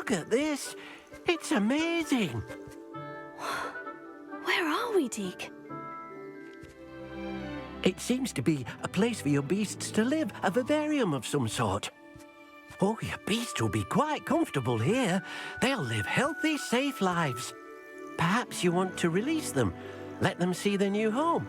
Look at this. It's amazing. Where are we, Deke? It seems to be a place for your beasts to live, a vivarium of some sort. Oh, your beasts will be quite comfortable here. They'll live healthy, safe lives. Perhaps you want to release them, let them see their new home.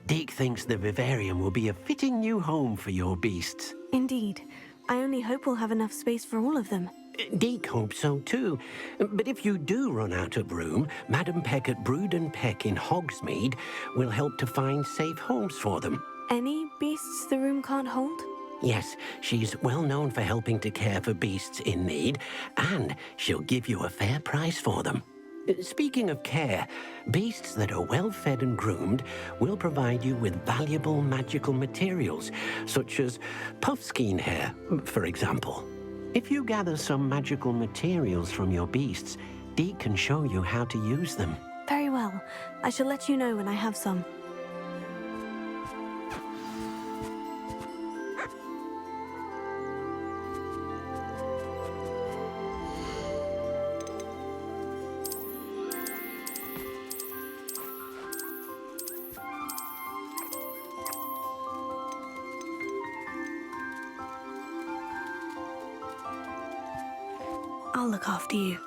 Deke thinks the vivarium will be a fitting new home for your beasts. Indeed. I only hope we'll have enough space for all of them. Deke hopes so too. But if you do run out of room, Madam Peck at Brood and Peck in Hogsmeade will help to find safe homes for them. Any beasts the room can't hold? Yes, she's well known for helping to care for beasts in need, and she'll give you a fair price for them. Speaking of care, beasts that are well fed and groomed will provide you with valuable magical materials, such as puffskein hair, for example. If you gather some magical materials from your beasts, Deke can show you how to use them. Very well. I shall let you know when I have some. I'll look after you.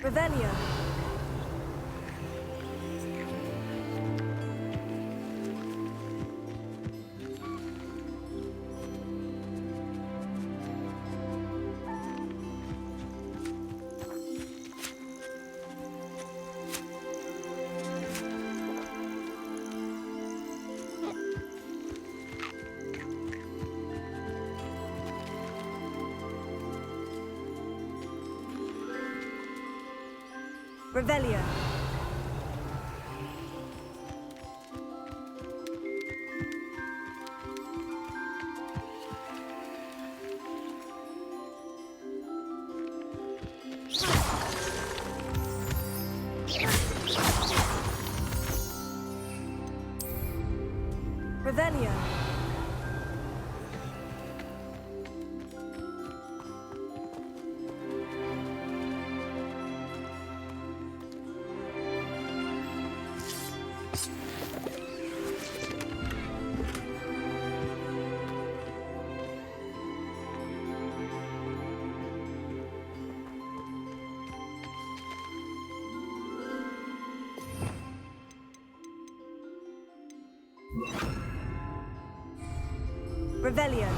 Revelio. Revelio. Revelio. Revelio.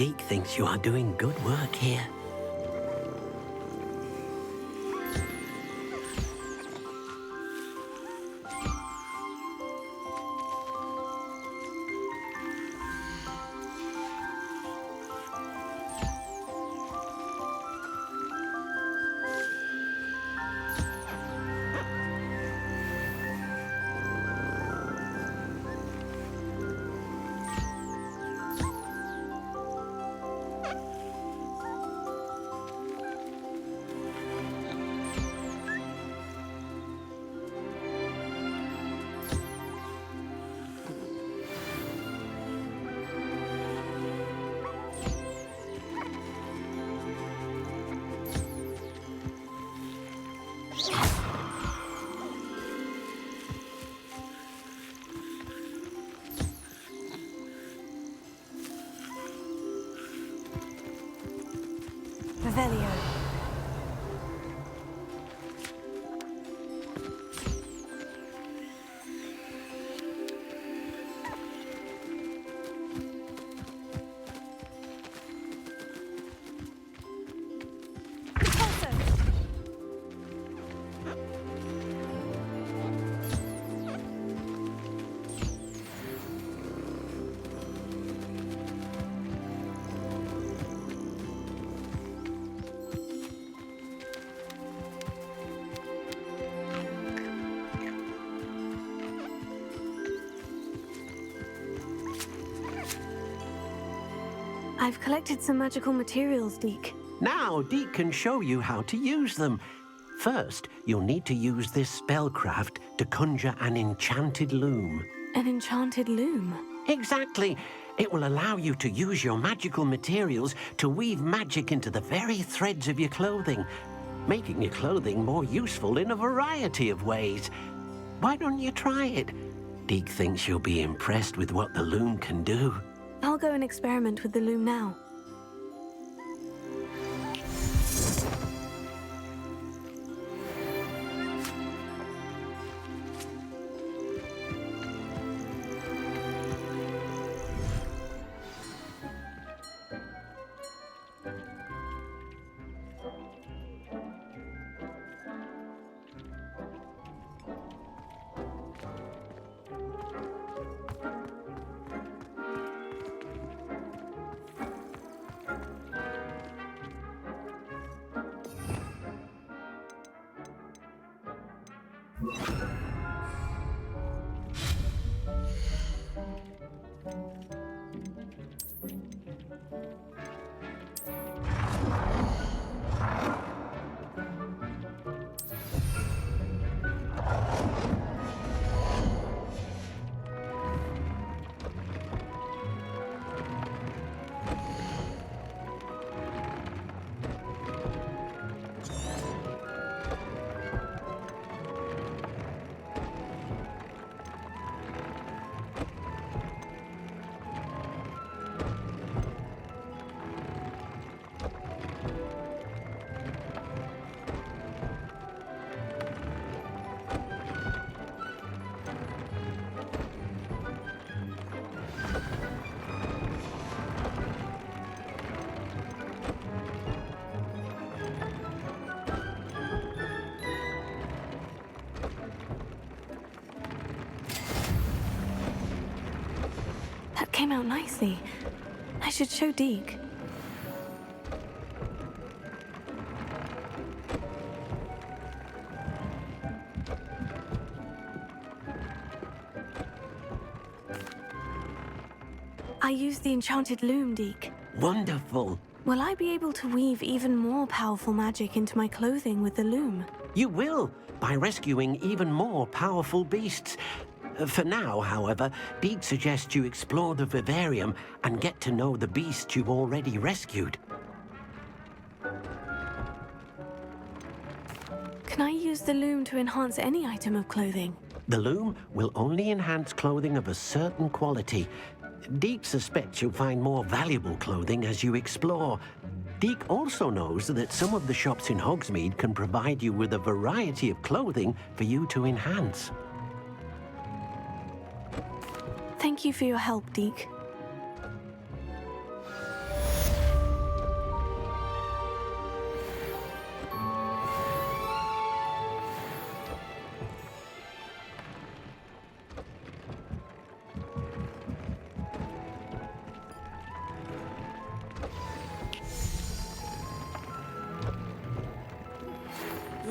Deke thinks you are doing good work here. Revelio. I've collected some magical materials, Deke. Now, Deke can show you how to use them. First, you'll need to use this spellcraft to conjure an enchanted loom. An enchanted loom? Exactly. It will allow you to use your magical materials to weave magic into the very threads of your clothing, making your clothing more useful in a variety of ways. Why don't you try it? Deke thinks you'll be impressed with what the loom can do. I'll go and experiment with the loom now. That came out nicely. I should show Deke. I used the enchanted loom, Deke. Wonderful. Will I be able to weave even more powerful magic into my clothing with the loom? You will, by rescuing even more powerful beasts. For now, however, Deke suggests you explore the vivarium and get to know the beasts you've already rescued. Can I use the loom to enhance any item of clothing? The loom will only enhance clothing of a certain quality. Deke suspects you'll find more valuable clothing as you explore. Deke also knows that some of the shops in Hogsmeade can provide you with a variety of clothing for you to enhance. Thank you for your help, Deke.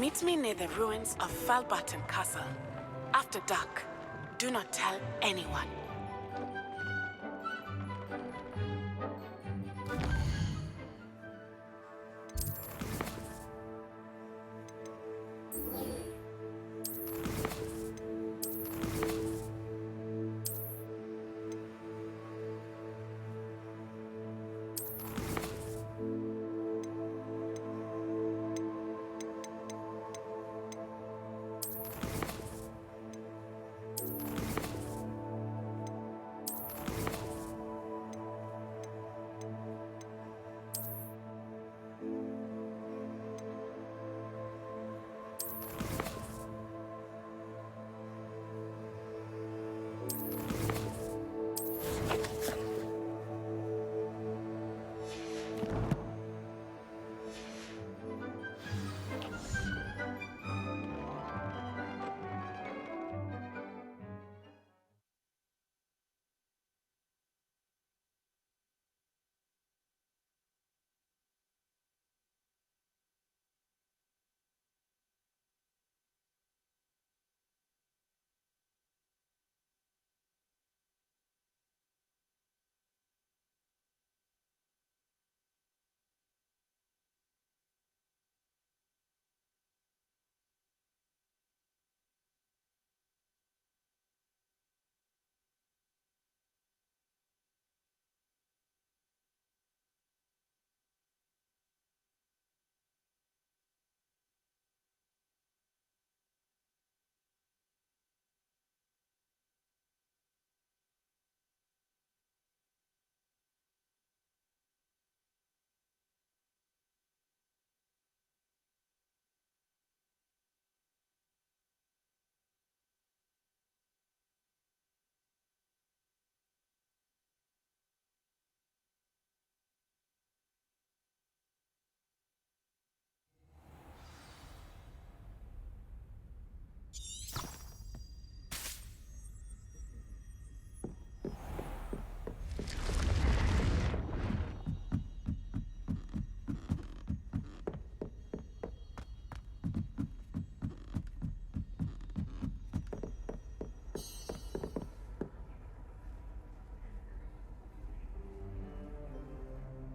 Meet me near the ruins of Falbaton Castle. After dark. Do not tell anyone.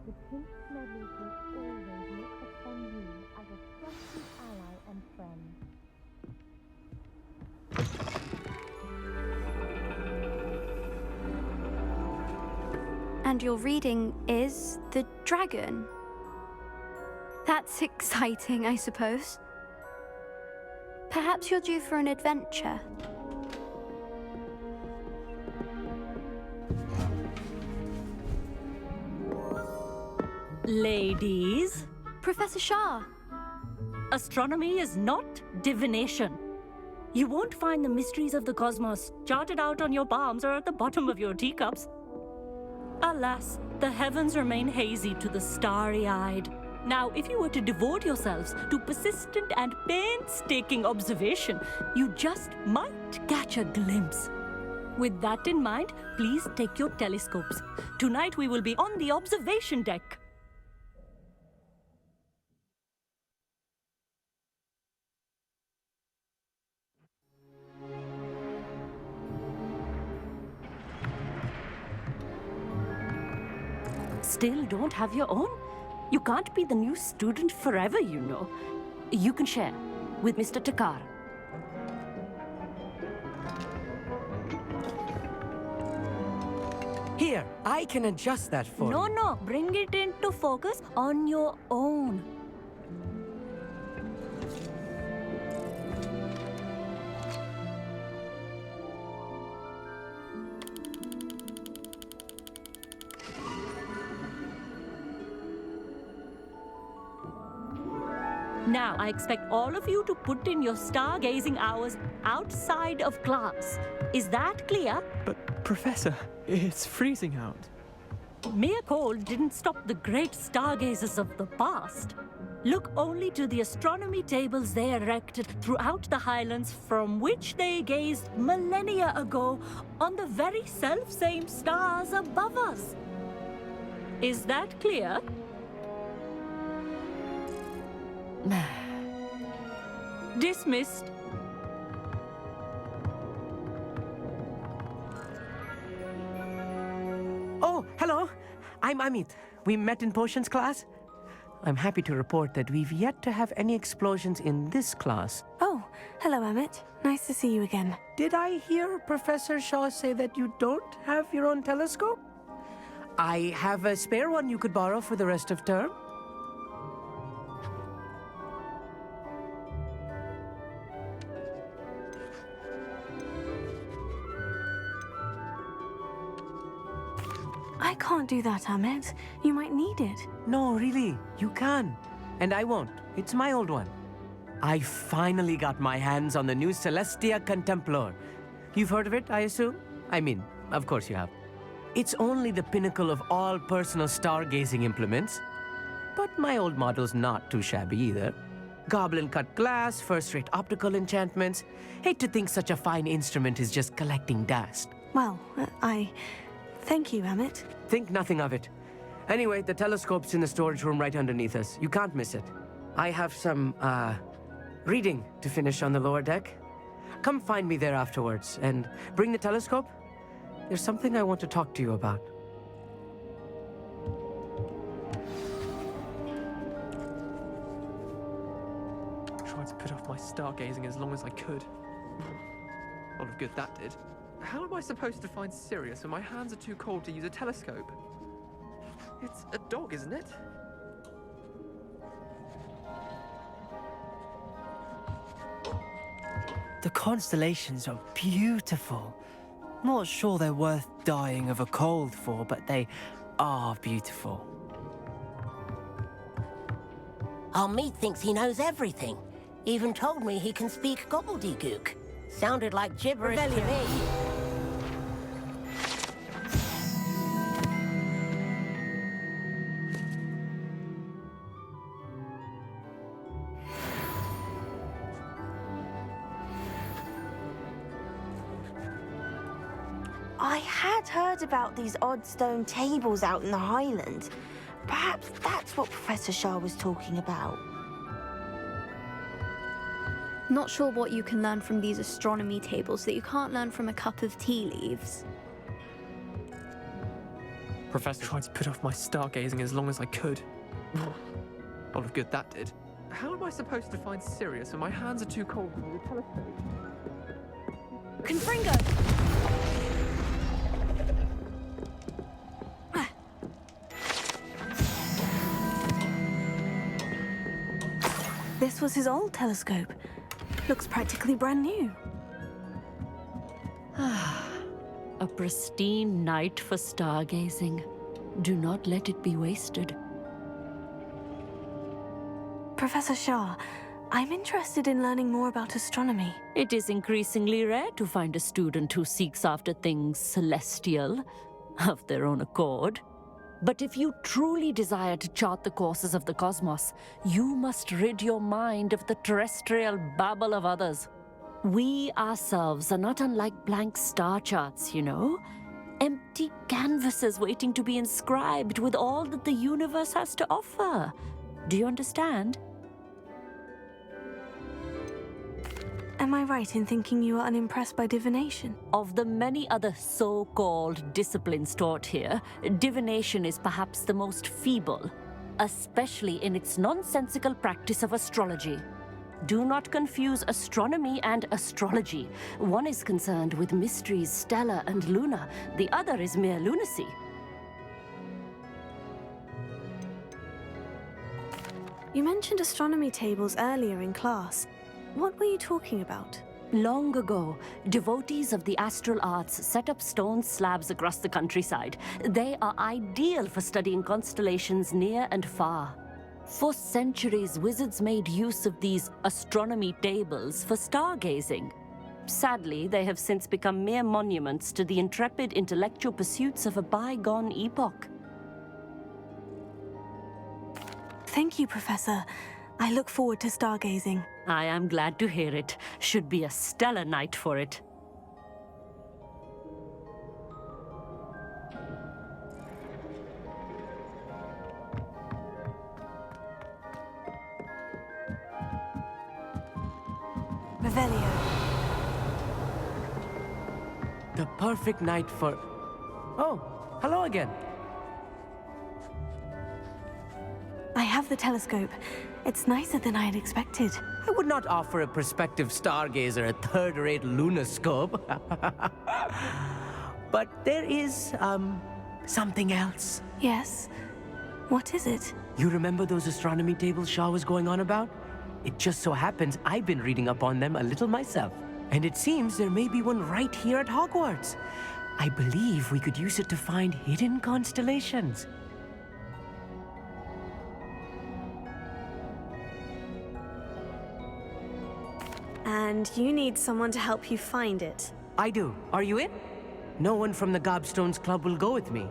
The Prince Medley will always look upon you as a trusted ally and friend. And your reading is The Dragon. That's exciting, I suppose. Perhaps you're due for an adventure. Ladies, Professor Shah. astronomy is not divination. You won't find the mysteries of the cosmos charted out on your palms or at the bottom of your teacups. Alas, the heavens remain hazy to the starry-eyed. Now, if you were to devote yourselves to persistent and painstaking observation, you just might catch a glimpse. With that in mind, please take your telescopes. Tonight we will be on the observation deck. Still don't have your own? You can't be the new student forever, you know. You can share with Mr. Takar. Here, I can adjust that for you. No, bring it into focus on your own. Now, I expect all of you to put in your stargazing hours outside of class. Is that clear? But, Professor, it's freezing out. Mere cold didn't stop the great stargazers of the past. Look only to the astronomy tables they erected throughout the highlands from which they gazed millennia ago on the very self-same stars above us. Is that clear? Dismissed. Oh, hello. I'm Amit. We met in potions class. I'm happy to report that we've yet to have any explosions in this class. Oh, hello, Emmett. Nice to see you again. Did I hear Professor Shaw say that you don't have your own telescope? I have a spare one you could borrow for the rest of term. I can't do that, Emmett. You might need it. No, really, you can. And I won't. It's my old one. I finally got my hands on the new Celestia Contemplar. You've heard of it, I assume? I mean, of course you have. It's only the pinnacle of all personal stargazing implements. But my old model's not too shabby either. Goblin-cut glass, first-rate optical enchantments. Hate to think such a fine instrument is just collecting dust. Well, Thank you, Emmett. Think nothing of it. Anyway, the telescope's in the storage room right underneath us. You can't miss it. I have some, reading to finish on the lower deck. Come find me there afterwards, and bring the telescope. There's something I want to talk to you about. Tried to put off my stargazing as long as I could. A lot of good that did. How am I supposed to find Sirius when my hands are too cold to use a telescope? It's a dog, isn't it? The constellations are beautiful. Not sure they're worth dying of a cold for, but they are beautiful. Our meat thinks he knows everything. Even told me he can speak gobbledygook. Sounded like gibberish to me. I had heard about these odd stone tables out in the Highlands. Perhaps that's what Professor Shah was talking about. Not sure what you can learn from these astronomy tables that you can't learn from a cup of tea leaves. Professor tried to put off my stargazing as long as I could. A lot of good that did. How am I supposed to find Sirius when my hands are too cold to use a telescope? Confringo! This was his old telescope. Looks practically brand new. A pristine night for stargazing. Do not let it be wasted. Professor Shah, I'm interested in learning more about astronomy. It is increasingly rare to find a student who seeks after things celestial, of their own accord. But if you truly desire to chart the courses of the cosmos, you must rid your mind of the terrestrial babble of others. We ourselves are not unlike blank star charts, you know? Empty canvases waiting to be inscribed with all that the universe has to offer. Do you understand? Am I right in thinking you are unimpressed by divination? Of the many other so-called disciplines taught here, divination is perhaps the most feeble, especially in its nonsensical practice of astrology. Do not confuse astronomy and astrology. One is concerned with mysteries stellar and lunar, the other is mere lunacy. You mentioned astronomy tables earlier in class. What were you talking about? Long ago, devotees of the astral arts set up stone slabs across the countryside. They are ideal for studying constellations near and far. For centuries, wizards made use of these astronomy tables for stargazing. Sadly, they have since become mere monuments to the intrepid intellectual pursuits of a bygone epoch. Thank you, Professor. I look forward to stargazing. I am glad to hear it. Should be a stellar night for it. Revelio. The perfect night for... Oh, hello again. I have the telescope. It's nicer than I had expected. I would not offer a prospective stargazer a third-rate lunoscope. But there is, something else. Yes? What is it? You remember those astronomy tables Shaw was going on about? It just so happens I've been reading up on them a little myself. And it seems there may be one right here at Hogwarts. I believe we could use it to find hidden constellations. And you need someone to help you find it. I do. Are you in? No one from the Gobstones Club will go with me.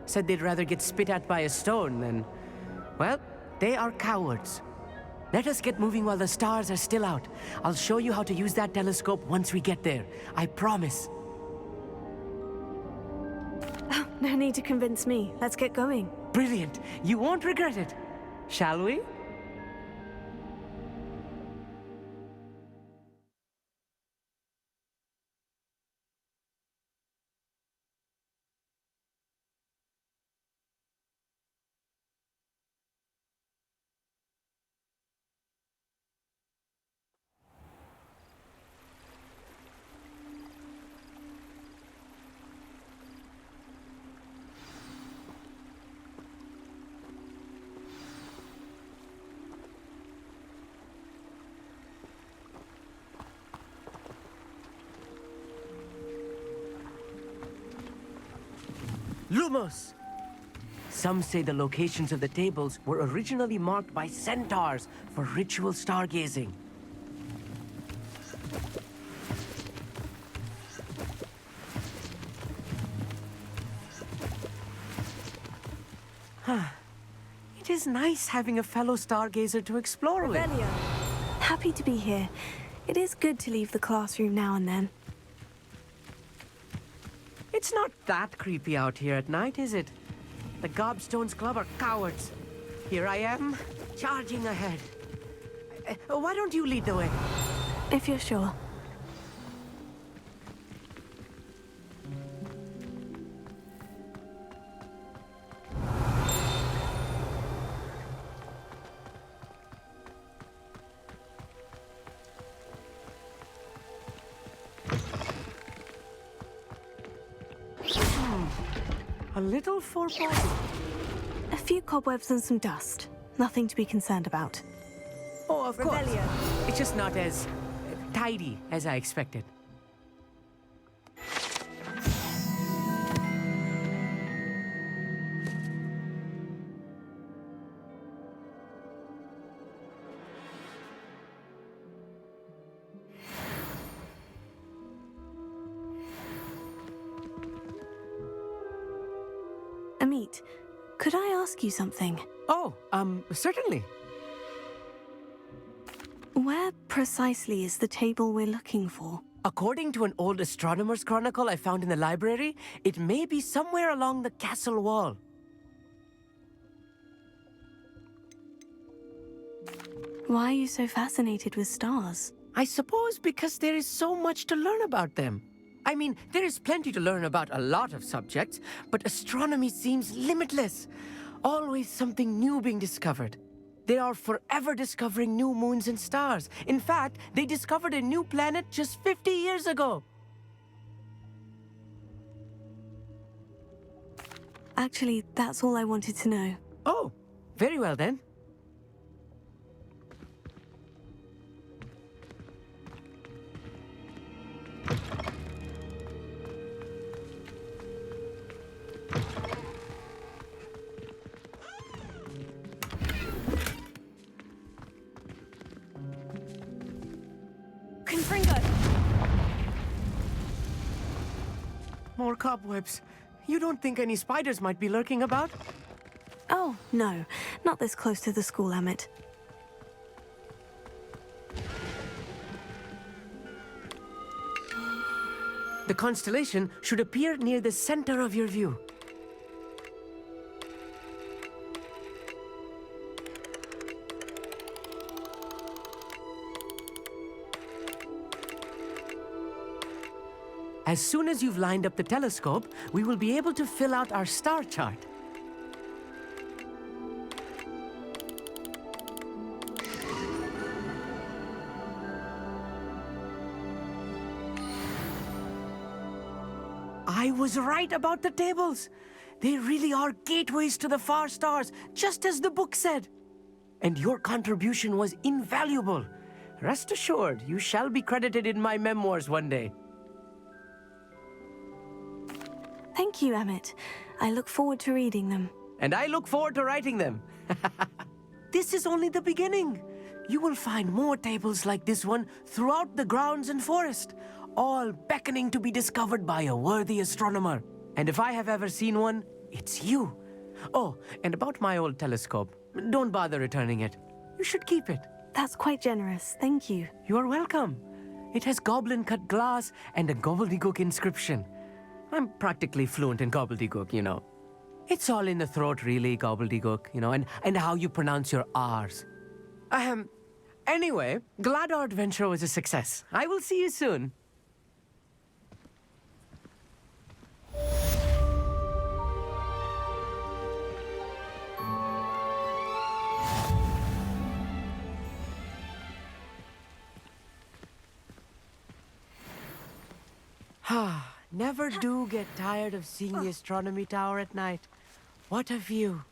Said they'd rather get spit at by a stone than... Well, they are cowards. Let us get moving while the stars are still out. I'll show you how to use that telescope once we get there. I promise. Oh, no need to convince me. Let's get going. Brilliant. You won't regret it. Shall we? Lumos! Some say the locations of the tables were originally marked by centaurs for ritual stargazing. It is nice having a fellow stargazer to explore with. Revelio. Happy to be here. It is good to leave the classroom now and then. It's not that creepy out here at night, is it? The Gobstones Club are cowards. Here I am, charging ahead. Why don't you lead the way? If you're sure. A little foreboding. A few cobwebs and some dust. Nothing to be concerned about. Oh, of course. Revelio. It's just not as tidy as I expected. Amit, could I ask you something? Oh, certainly. Where precisely is the table we're looking for? According to an old astronomer's chronicle I found in the library, it may be somewhere along the castle wall. Why are you so fascinated with stars? I suppose because there is so much to learn about them. I mean, there is plenty to learn about a lot of subjects, but astronomy seems limitless. Always something new being discovered. They are forever discovering new moons and stars. In fact, they discovered a new planet just 50 years ago. Actually, that's all I wanted to know. Oh, very well then. More cobwebs. You don't think any spiders might be lurking about? Oh, no. Not this close to the school, Amit. The constellation should appear near the center of your view. As soon as you've lined up the telescope, we will be able to fill out our star chart. I was right about the tables. They really are gateways to the far stars, just as the book said. And your contribution was invaluable. Rest assured, you shall be credited in my memoirs one day. Thank you, Emmett. I look forward to reading them. And I look forward to writing them. This is only the beginning. You will find more tables like this one throughout the grounds and forest, all beckoning to be discovered by a worthy astronomer. And if I have ever seen one, it's you. Oh, and about my old telescope, don't bother returning it. You should keep it. That's quite generous. Thank you. You're welcome. It has goblin-cut glass and a gobbledygook inscription. I'm practically fluent in gobbledygook, you know. It's all in the throat, really, gobbledygook, you know, and how you pronounce your R's. Anyway, glad our adventure was a success. I will see you soon. Never do get tired of seeing the astronomy tower at night. What a view.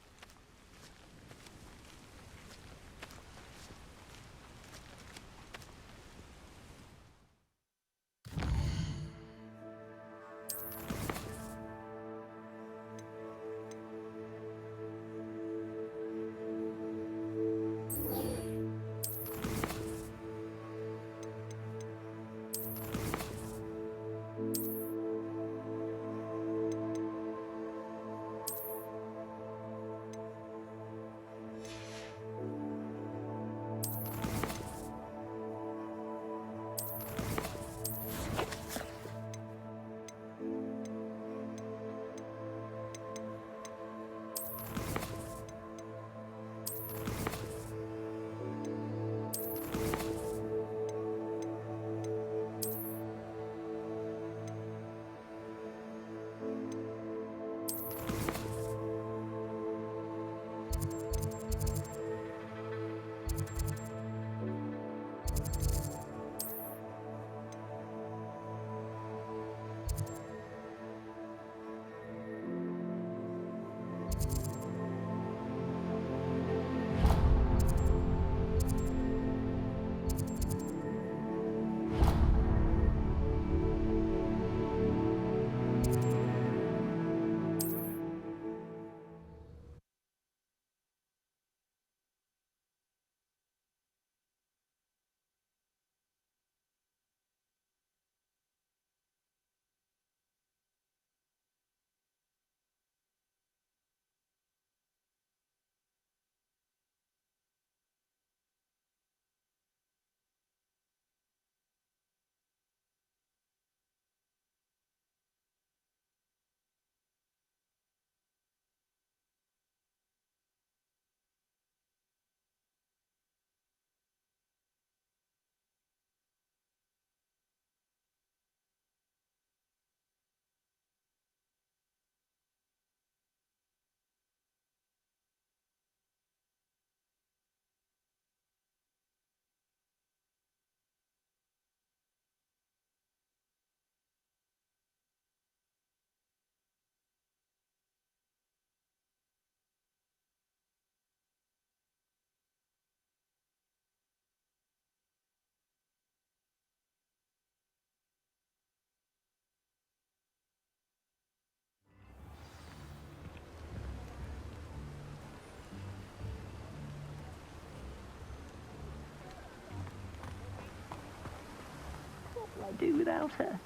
Do without her.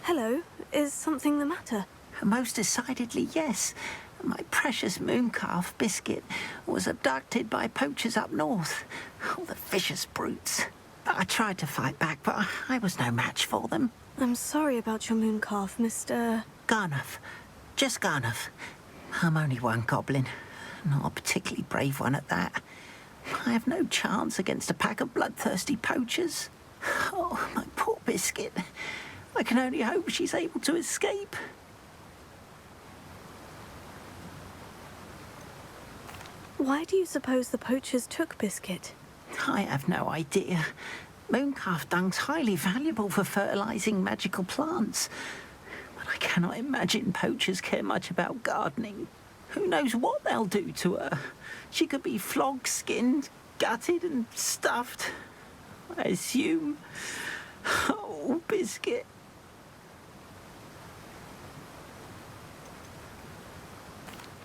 Hello. Is something the matter? Most decidedly, yes. My precious mooncalf, Biscuit, was abducted by poachers up north. Oh, the vicious brutes. I tried to fight back, but I was no match for them. I'm sorry about your mooncalf, Mr. Garnuff. Just Garnuff. I'm only one goblin. Not a particularly brave one at that. I have no chance against a pack of bloodthirsty poachers. Oh, my poor Biscuit. I can only hope she's able to escape. Why do you suppose the poachers took Biscuit? I have no idea. Mooncalf dung's highly valuable for fertilising magical plants. But I cannot imagine poachers care much about gardening. Who knows what they'll do to her? She could be flogged, skinned, gutted and stuffed. I assume. Oh, Biscuit.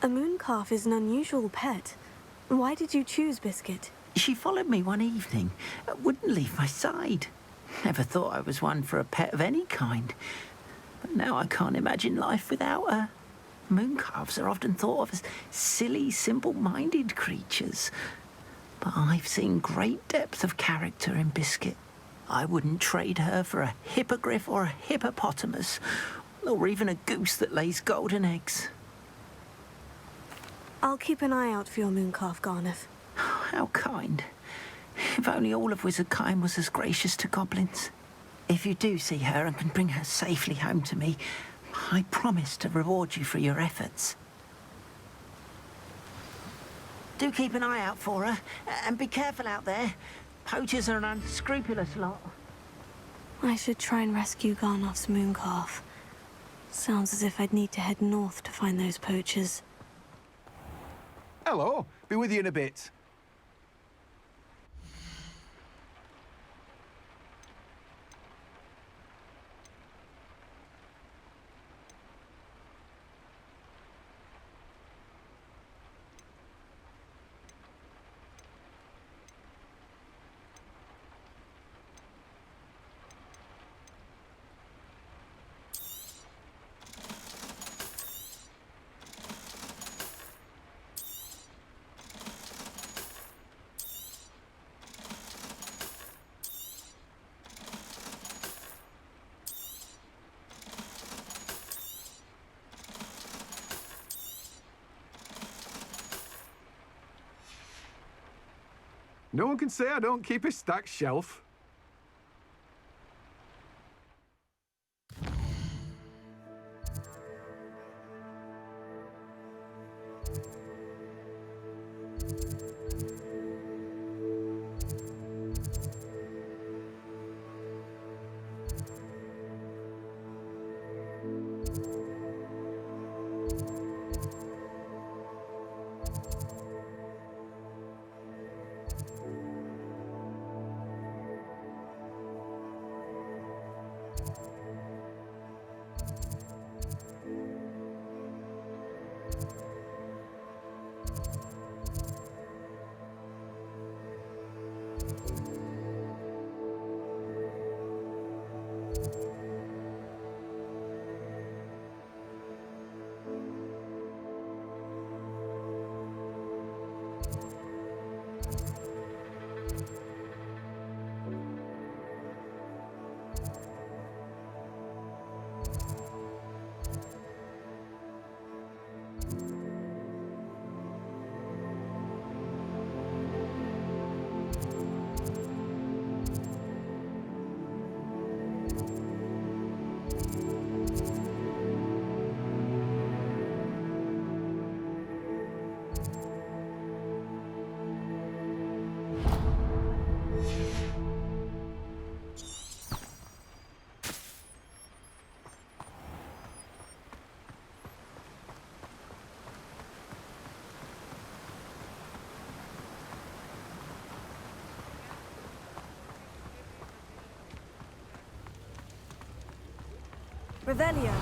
A mooncalf is an unusual pet. Why did you choose Biscuit? She followed me one evening, wouldn't leave my side. Never thought I was one for a pet of any kind. But now I can't imagine life without her. Mooncalves are often thought of as silly, simple-minded creatures. But I've seen great depth of character in Biscuit. I wouldn't trade her for a hippogriff or a hippopotamus, or even a goose that lays golden eggs. I'll keep an eye out for your mooncalf, Garneth. How kind. If only all of Wizardkind was as gracious to goblins. If you do see her and can bring her safely home to me, I promise to reward you for your efforts. Do keep an eye out for her, and be careful out there. Poachers are an unscrupulous lot. I should try and rescue Garnoth's mooncalf. Sounds as if I'd need to head north to find those poachers. Hello, be with you in a bit. No one can say I don't keep a stacked shelf. Revelio.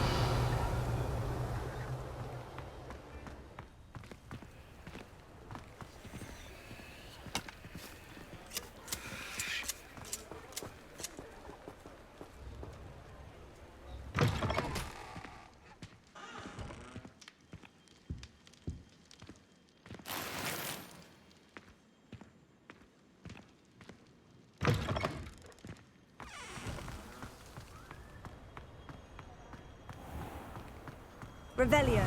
Revelio.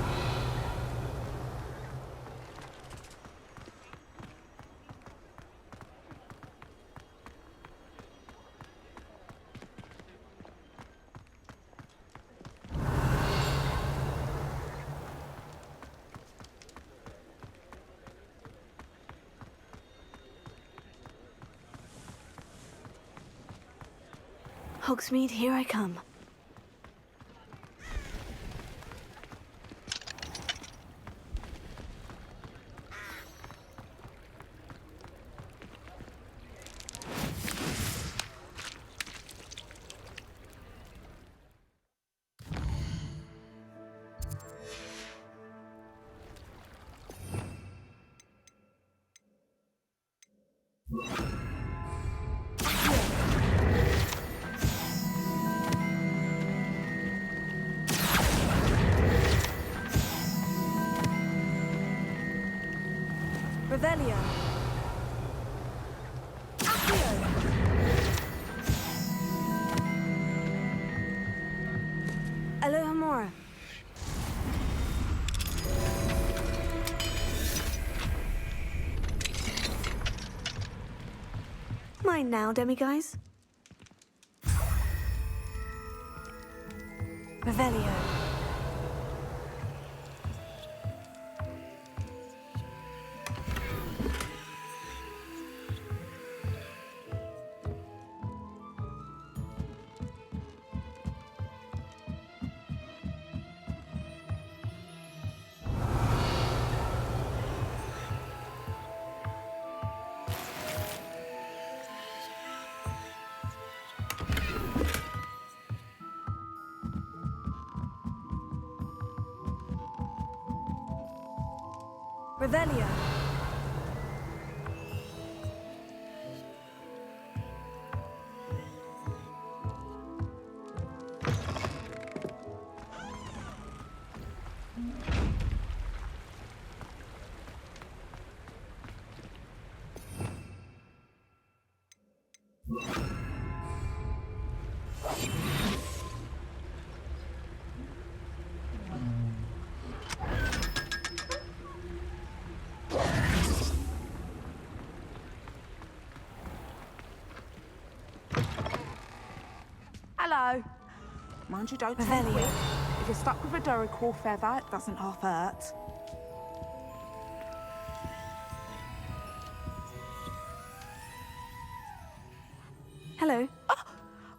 Hogsmeade, here I come. Revelio. Accio. Alohomora. Mine now, demiguise. Revelio. Revelio. Hello. Mind you don't take quick. If you're stuck with a Duracell feather, it doesn't half hurt. Hello. Oh,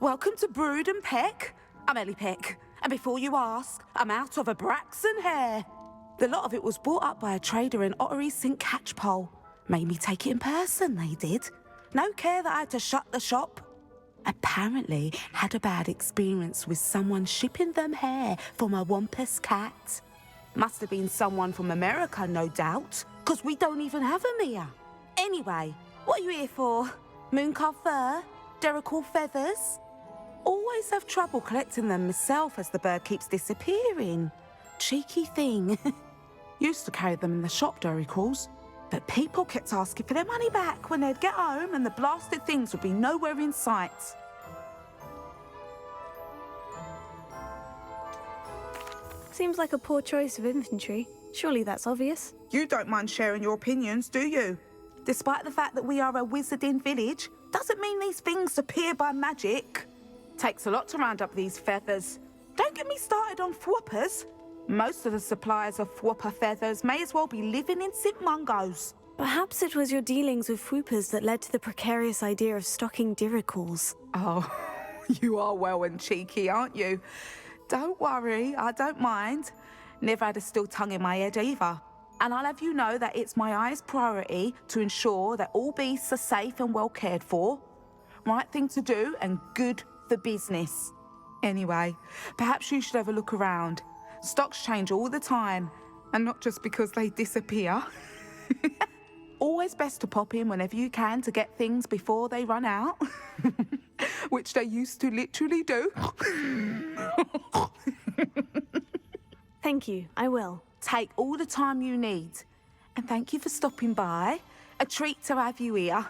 welcome to Brood and Peck. I'm Ellie Peck. And before you ask, I'm out of a Braxton hair. The lot of it was bought up by a trader in Ottery St. Catchpole. Made me take it in person, they did. No care that I had to shut the shop. Apparently had a bad experience with someone shipping them hair for my Wampus cat. Must have been someone from America, no doubt, because we don't even have them here. Anyway, what are you here for? Mooncalf fur? Duracell feathers? Always have trouble collecting them myself as the bird keeps disappearing. Cheeky thing. Used to carry them in the shop, Duracalls. But people kept asking for their money back when they'd get home and the blasted things would be nowhere in sight. Seems like a poor choice of infantry. Surely that's obvious. You don't mind sharing your opinions, do you? Despite the fact that we are a wizarding village, doesn't mean these things appear by magic. Takes a lot to round up these feathers. Don't get me started on thwoppers. Most of the suppliers of thwopper feathers may as well be living in St. Mungo's. Perhaps it was your dealings with whoopers that led to the precarious idea of stocking Duracalls. Oh, you are well and cheeky, aren't you? Don't worry, I don't mind. Never had a still tongue in my head either. And I'll have you know that it's my highest priority to ensure that all beasts are safe and well cared for. Right thing to do and good for business. Anyway, perhaps you should have a look around. Stocks change all the time, and not just because they disappear. Always best to pop in whenever you can to get things before they run out. Which they used to literally do. Thank you, I will. Take all the time you need. And thank you for stopping by. A treat to have you here.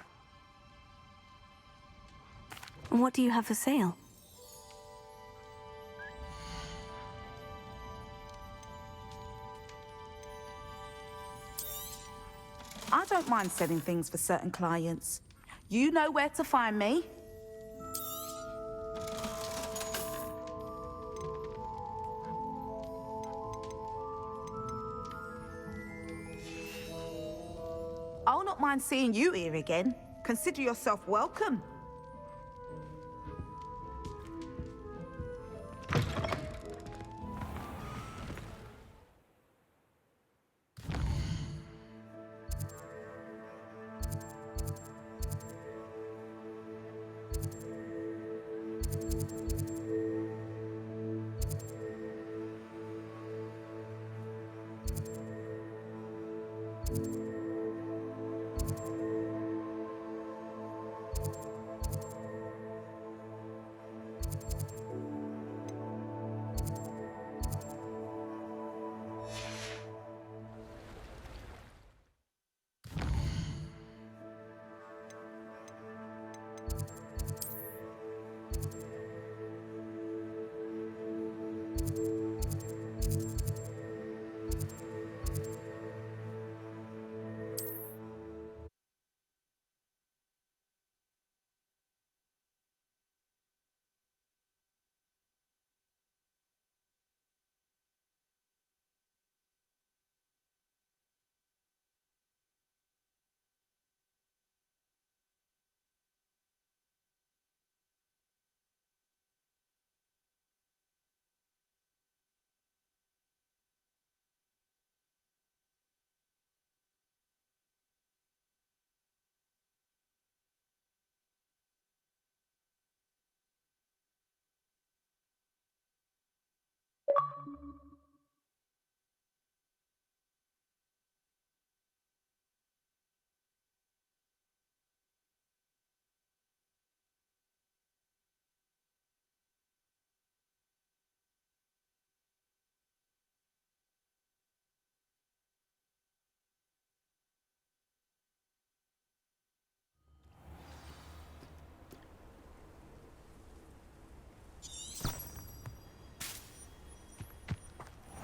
What do you have for sale? I don't mind selling things for certain clients. You know where to find me. I'll not mind seeing you here again. Consider yourself welcome.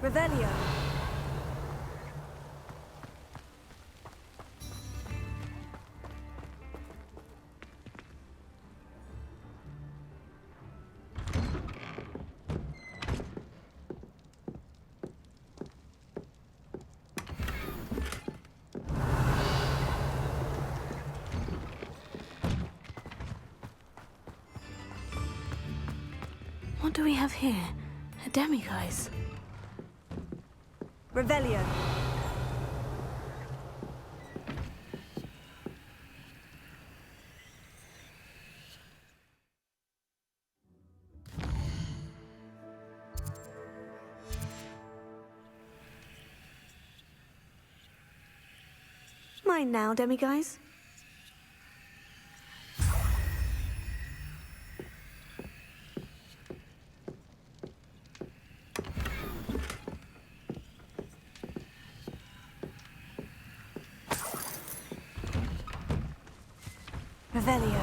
Revelio. What do we have here? A demiguise. Revelio. Mine now, demiguise. Revelio.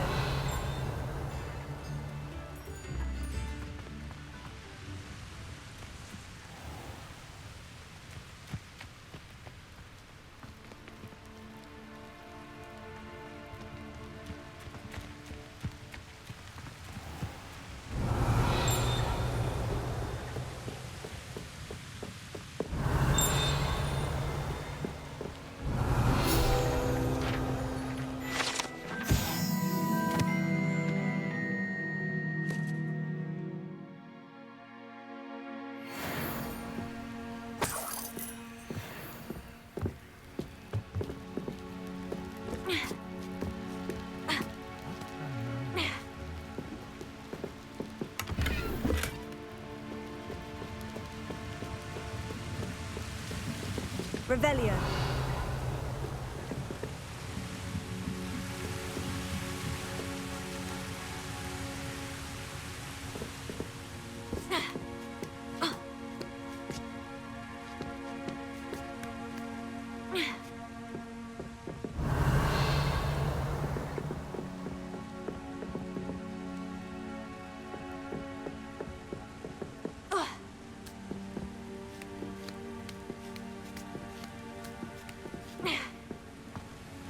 Revelio.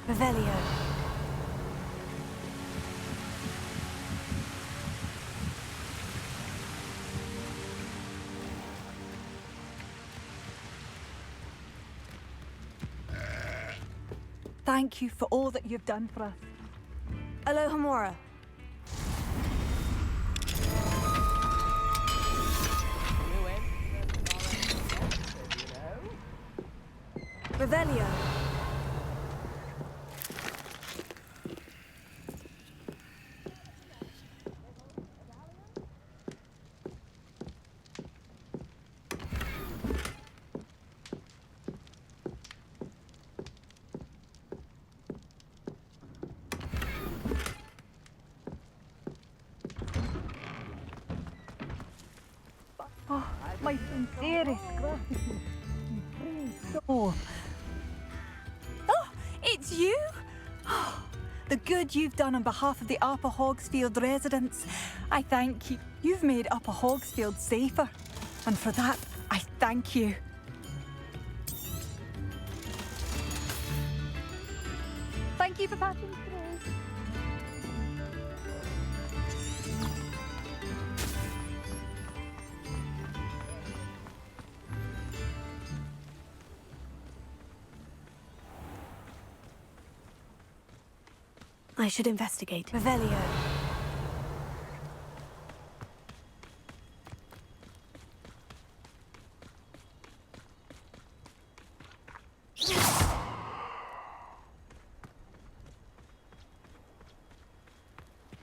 Revelio. Thank you for all that you've done for us. Alohomora. Revelio. Oh, my sincerest gratitude. Oh, it's you? Oh, the good you've done on behalf of the Upper Hogsfield residents. I thank you. You've made Upper Hogsfield safer. And for that, I thank you. Thank you for passing through. I should investigate. Revelio.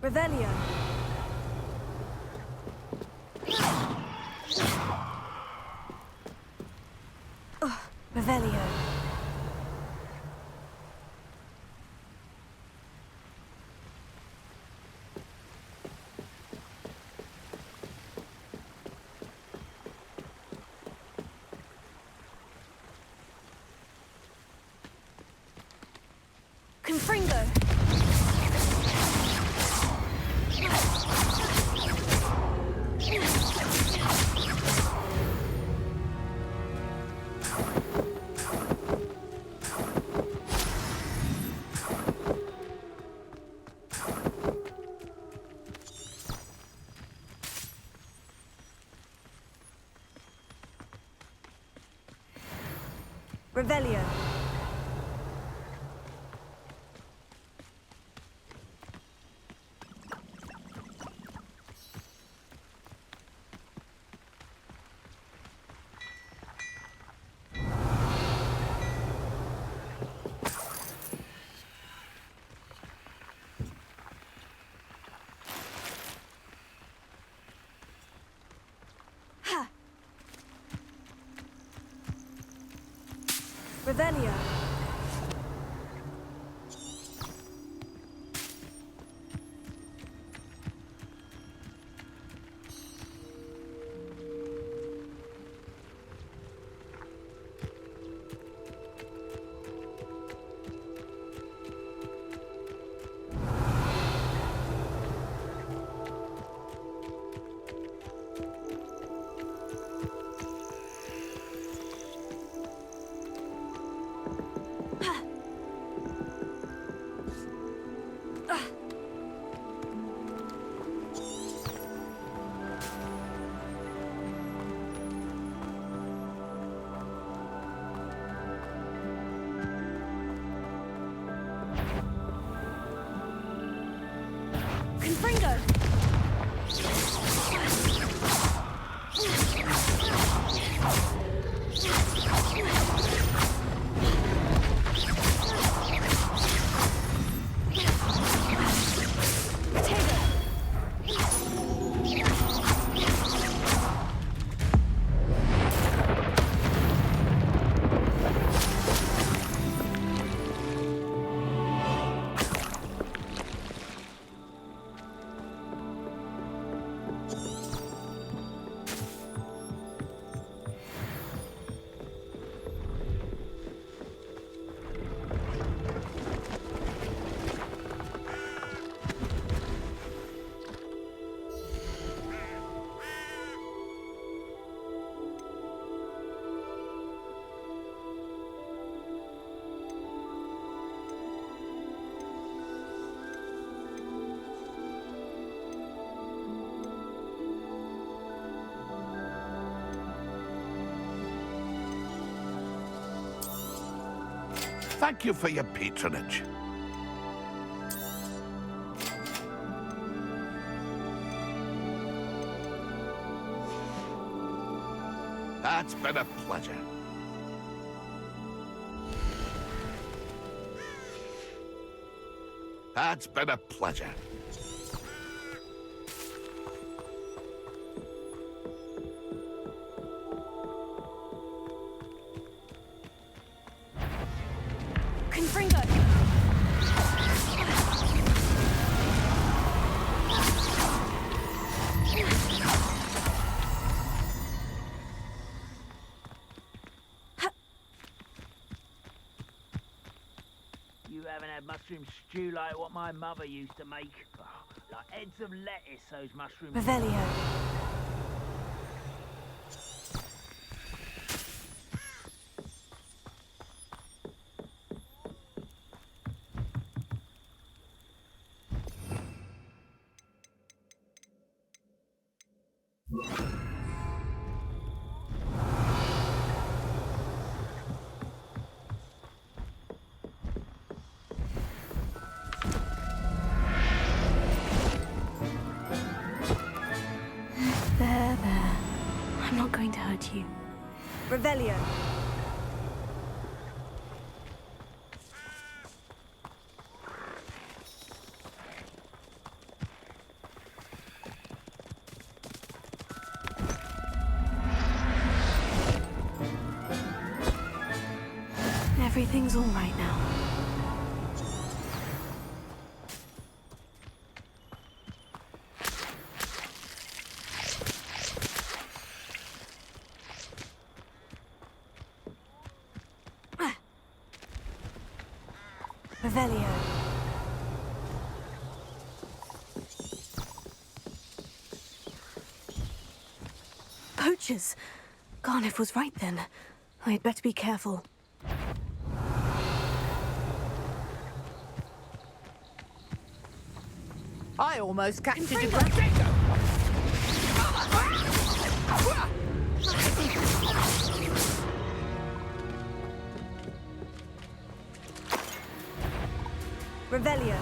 Revelio. Revelio. Confringo. Revelio. Revelio. Confringo! Thank you for your patronage. That's been a pleasure. That's been a pleasure. Confringo! You haven't had mushroom stew like what my mother used to make. Oh, like heads of lettuce, those mushrooms. Revelio. There. I'm not going to hurt you. Revelio. Everything's all right now. Revelio. Poachers. Garniff was right then. I'd better be careful. I almost captured a Revelio.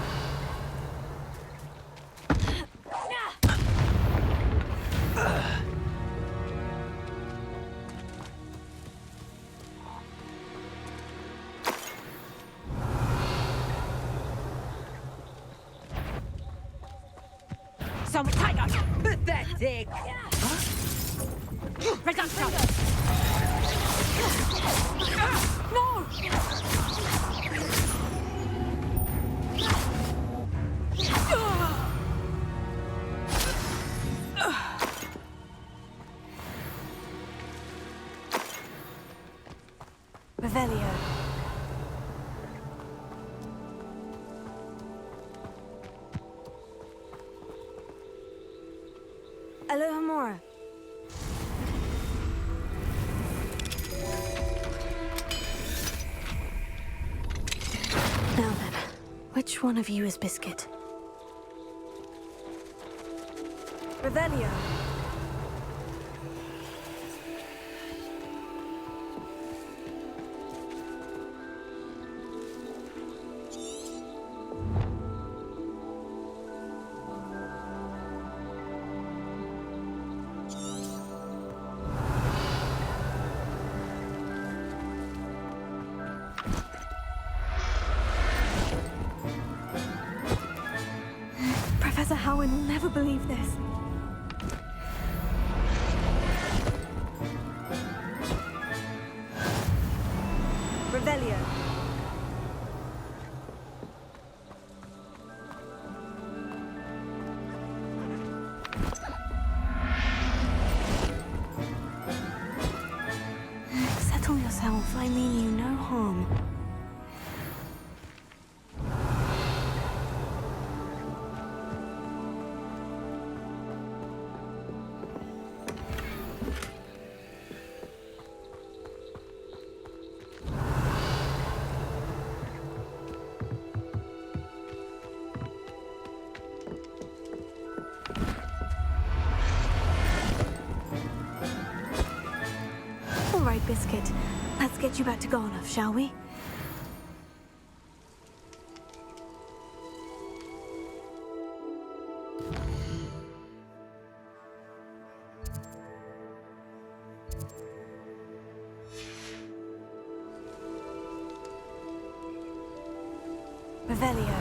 Some tiger! Pathetic! Reduction! No! Revelio. Aloha Mora. Now then, which one of you is Biscuit? Revelio. Professor Howin will never believe this. Revelio. Settle yourself, I mean you no harm. All right, Biscuit. Let's get you back to Garnoff, shall we? Revelio.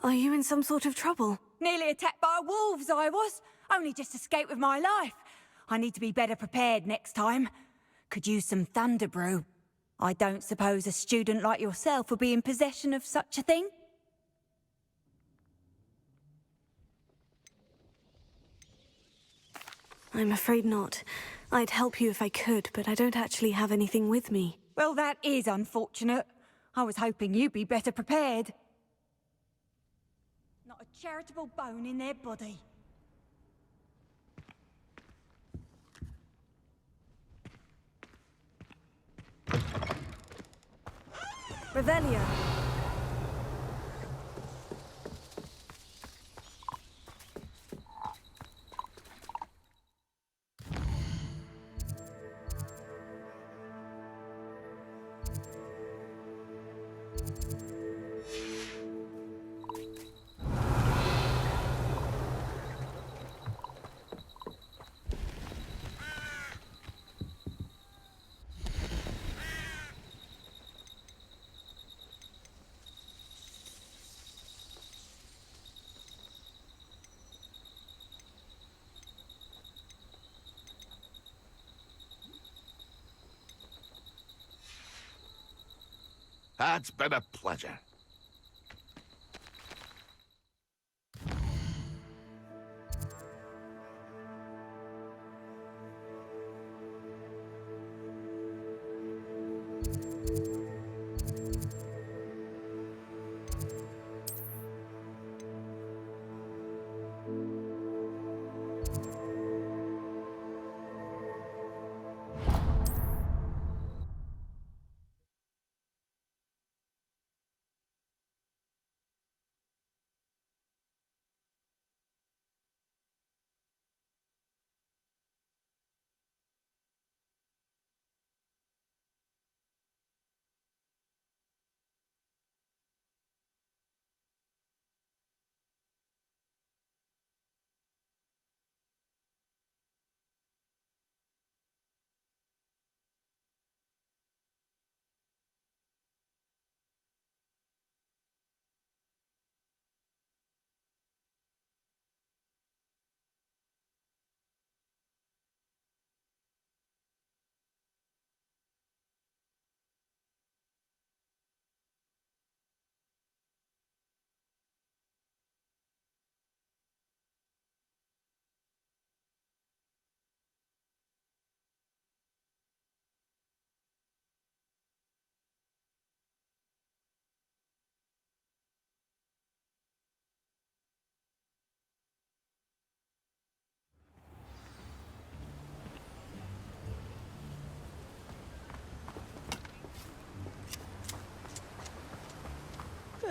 Are you in some sort of trouble? Nearly attacked by wolves, I was. Only just escaped with my life. I need to be better prepared next time. could use some thunder brew. I don't suppose a student like yourself would be in possession of such a thing? I'm afraid not. I'd help you if I could, but I don't actually have anything with me. Well, that is unfortunate. I was hoping you'd be better prepared. Not a charitable bone in their body. Revelio. That's been a pleasure.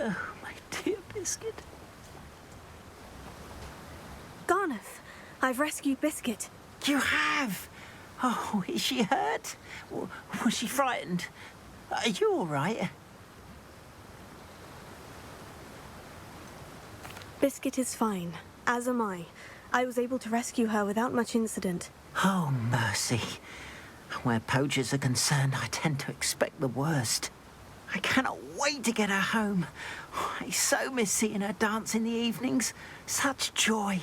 Oh, my dear Biscuit. Garneth, I've rescued Biscuit. You have? Oh, is she hurt? Was she frightened? Are you all right? Biscuit is fine, as am I. I was able to rescue her without much incident. Oh, mercy. Where poachers are concerned, I tend to expect the worst. I cannot wait to get her home. I so miss seeing her dance in the evenings. Such joy.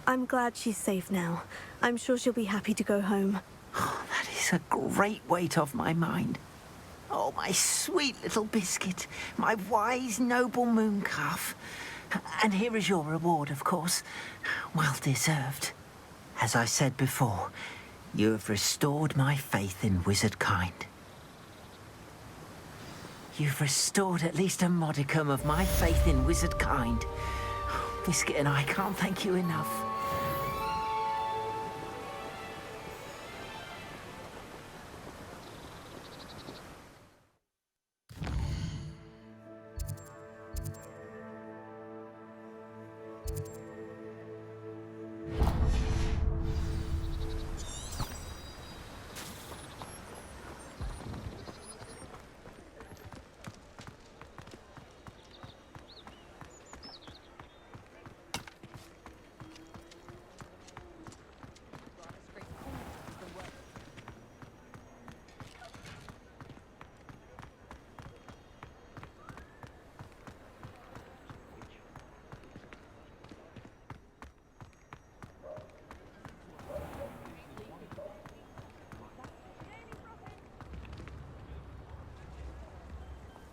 I'm glad she's safe now. I'm sure she'll be happy to go home. Oh, that is a great weight off my mind. Oh, my sweet little Biscuit, my wise, noble moon calf. And here is your reward, of course. Well deserved. As I said before, you have restored my faith in wizard kind. You've restored at least a modicum of my faith in wizard kind. Biscuit and I can't thank you enough.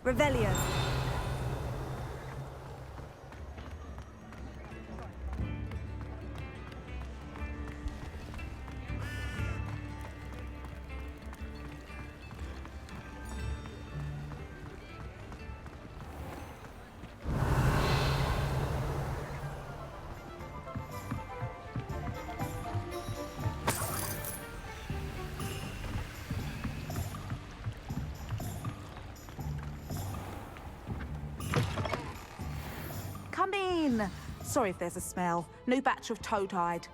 Revelio. Come in. Sorry if there's a smell. New batch of toad-hide.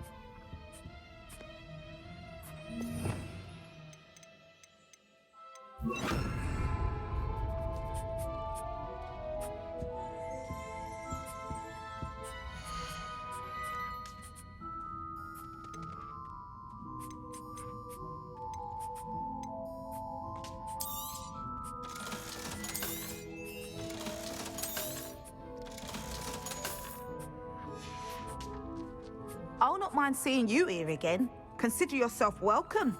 I'll not mind seeing you here again. Consider yourself welcome.